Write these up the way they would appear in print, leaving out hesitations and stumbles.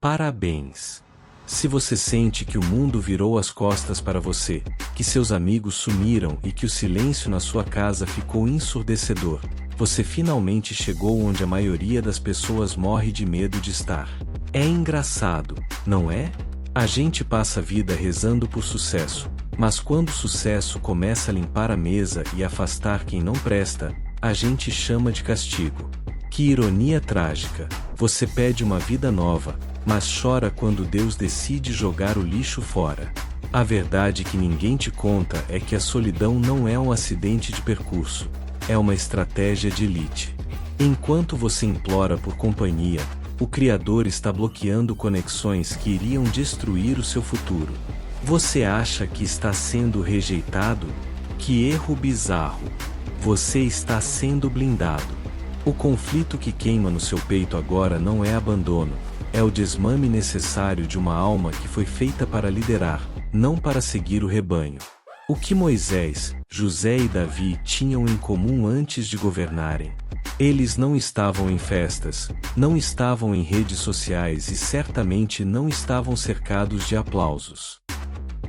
Parabéns! Se você sente que o mundo virou as costas para você, que seus amigos sumiram e que o silêncio na sua casa ficou ensurdecedor, você finalmente chegou onde a maioria das pessoas morre de medo de estar. É engraçado, não é? A gente passa a vida rezando por sucesso, mas quando o sucesso começa a limpar a mesa e afastar quem não presta, a gente chama de castigo. Que ironia trágica! Você pede uma vida nova, mas chora quando Deus decide jogar o lixo fora. A verdade que ninguém te conta é que a solidão não é um acidente de percurso, é uma estratégia de elite. Enquanto você implora por companhia, o Criador está bloqueando conexões que iriam destruir o seu futuro. Você acha que está sendo rejeitado? Que erro bizarro! Você está sendo blindado. O conflito que queima no seu peito agora não é abandono, é o desmame necessário de uma alma que foi feita para liderar, não para seguir o rebanho. O que Moisés, José e Davi tinham em comum antes de governarem? Eles não estavam em festas, não estavam em redes sociais e certamente não estavam cercados de aplausos.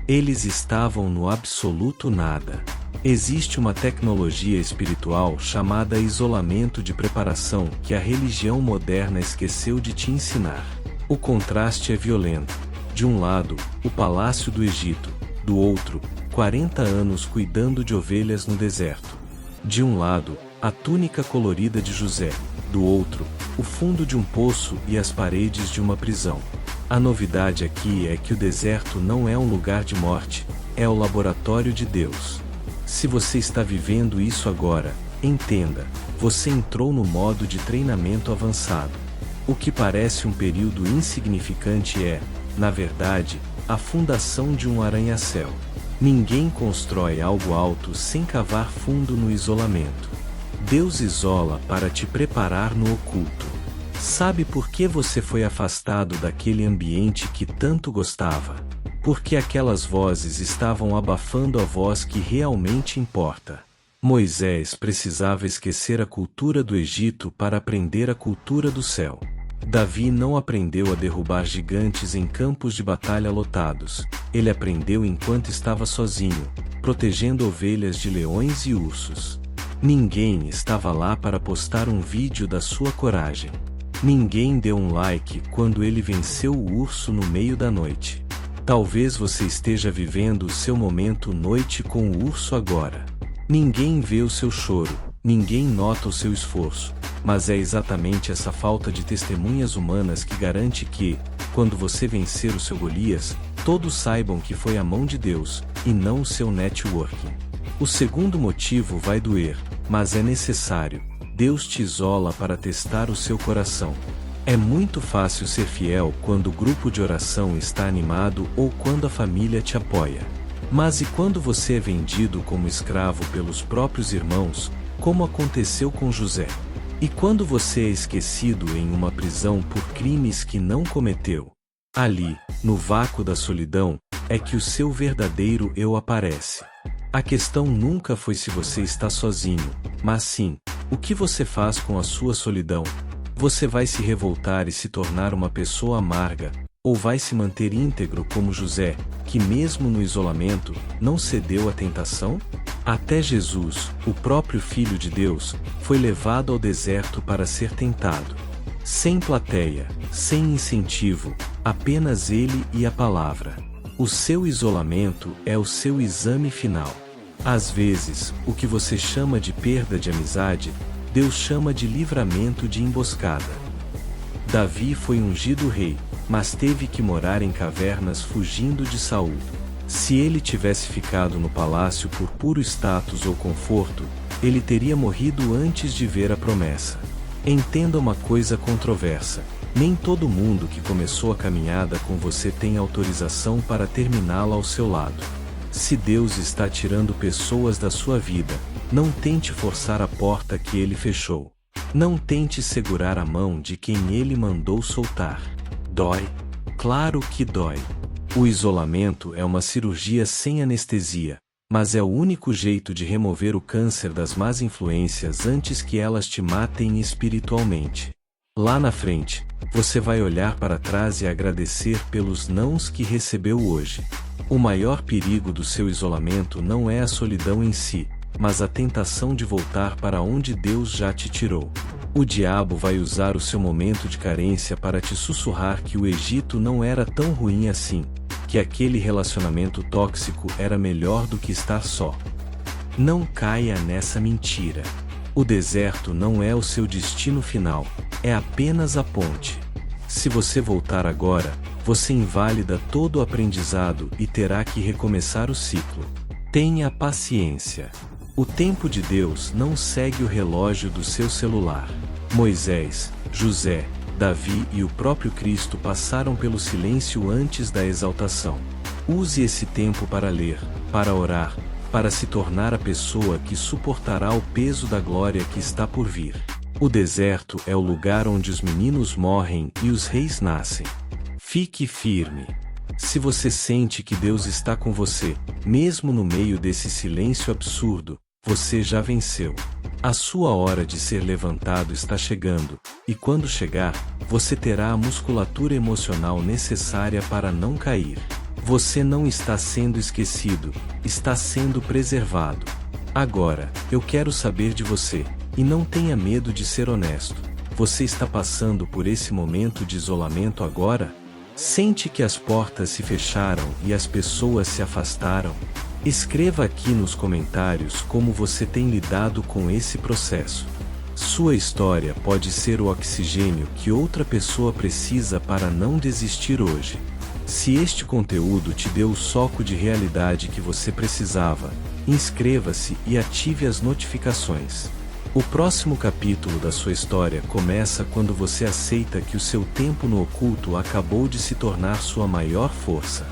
Eles estavam no absoluto nada. Existe uma tecnologia espiritual chamada isolamento de preparação que a religião moderna esqueceu de te ensinar. O contraste é violento. De um lado, o palácio do Egito, do outro, 40 anos cuidando de ovelhas no deserto. De um lado, a túnica colorida de José, do outro, o fundo de um poço e as paredes de uma prisão. A novidade aqui é que o deserto não é um lugar de morte, é o laboratório de Deus. Se você está vivendo isso agora, entenda, você entrou no modo de treinamento avançado. O que parece um período insignificante é, na verdade, a fundação de um arranha-céu. Ninguém constrói algo alto sem cavar fundo no isolamento. Deus isola para te preparar no oculto. Sabe por que você foi afastado daquele ambiente que tanto gostava? Porque aquelas vozes estavam abafando a voz que realmente importa. Moisés precisava esquecer a cultura do Egito para aprender a cultura do céu. Davi não aprendeu a derrubar gigantes em campos de batalha lotados. Ele aprendeu enquanto estava sozinho, protegendo ovelhas de leões e ursos. Ninguém estava lá para postar um vídeo da sua coragem. Ninguém deu um like quando ele venceu o urso no meio da noite. Talvez você esteja vivendo o seu momento noite com o urso agora. Ninguém vê o seu choro, ninguém nota o seu esforço, mas é exatamente essa falta de testemunhas humanas que garante que, quando você vencer o seu Golias, todos saibam que foi a mão de Deus, e não o seu networking. O segundo motivo vai doer, mas é necessário. Deus te isola para testar o seu coração. É muito fácil ser fiel quando o grupo de oração está animado ou quando a família te apoia. Mas e quando você é vendido como escravo pelos próprios irmãos, como aconteceu com José? E quando você é esquecido em uma prisão por crimes que não cometeu? Ali, no vácuo da solidão, é que o seu verdadeiro eu aparece. A questão nunca foi se você está sozinho, mas sim, o que você faz com a sua solidão? Você vai se revoltar e se tornar uma pessoa amarga, ou vai se manter íntegro como José, que mesmo no isolamento, não cedeu à tentação? Até Jesus, o próprio Filho de Deus, foi levado ao deserto para ser tentado. Sem plateia, sem incentivo, apenas ele e a palavra. O seu isolamento é o seu exame final. Às vezes, o que você chama de perda de amizade, Deus chama de livramento de emboscada. Davi foi ungido rei, mas teve que morar em cavernas fugindo de Saul. Se ele tivesse ficado no palácio por puro status ou conforto, ele teria morrido antes de ver a promessa. Entenda uma coisa controversa: nem todo mundo que começou a caminhada com você tem autorização para terminá-la ao seu lado. Se Deus está tirando pessoas da sua vida, não tente forçar a porta que ele fechou. Não tente segurar a mão de quem ele mandou soltar. Dói? Claro que dói. O isolamento é uma cirurgia sem anestesia, mas é o único jeito de remover o câncer das más influências antes que elas te matem espiritualmente. Lá na frente, você vai olhar para trás e agradecer pelos nãos que recebeu hoje. O maior perigo do seu isolamento não é a solidão em si, mas a tentação de voltar para onde Deus já te tirou. O diabo vai usar o seu momento de carência para te sussurrar que o Egito não era tão ruim assim, que aquele relacionamento tóxico era melhor do que estar só. Não caia nessa mentira. O deserto não é o seu destino final, é apenas a ponte. Se você voltar agora, você invalida todo o aprendizado e terá que recomeçar o ciclo. Tenha paciência. O tempo de Deus não segue o relógio do seu celular. Moisés, José, Davi e o próprio Cristo passaram pelo silêncio antes da exaltação. Use esse tempo para ler, para orar, para se tornar a pessoa que suportará o peso da glória que está por vir. O deserto é o lugar onde os meninos morrem e os reis nascem. Fique firme. Se você sente que Deus está com você, mesmo no meio desse silêncio absurdo, você já venceu. A sua hora de ser levantado está chegando, e quando chegar, você terá a musculatura emocional necessária para não cair. Você não está sendo esquecido, está sendo preservado. Agora, eu quero saber de você, e não tenha medo de ser honesto. Você está passando por esse momento de isolamento agora? Sente que as portas se fecharam e as pessoas se afastaram? Escreva aqui nos comentários como você tem lidado com esse processo. Sua história pode ser o oxigênio que outra pessoa precisa para não desistir hoje. Se este conteúdo te deu o soco de realidade que você precisava, inscreva-se e ative as notificações. O próximo capítulo da sua história começa quando você aceita que o seu tempo no oculto acabou de se tornar sua maior força.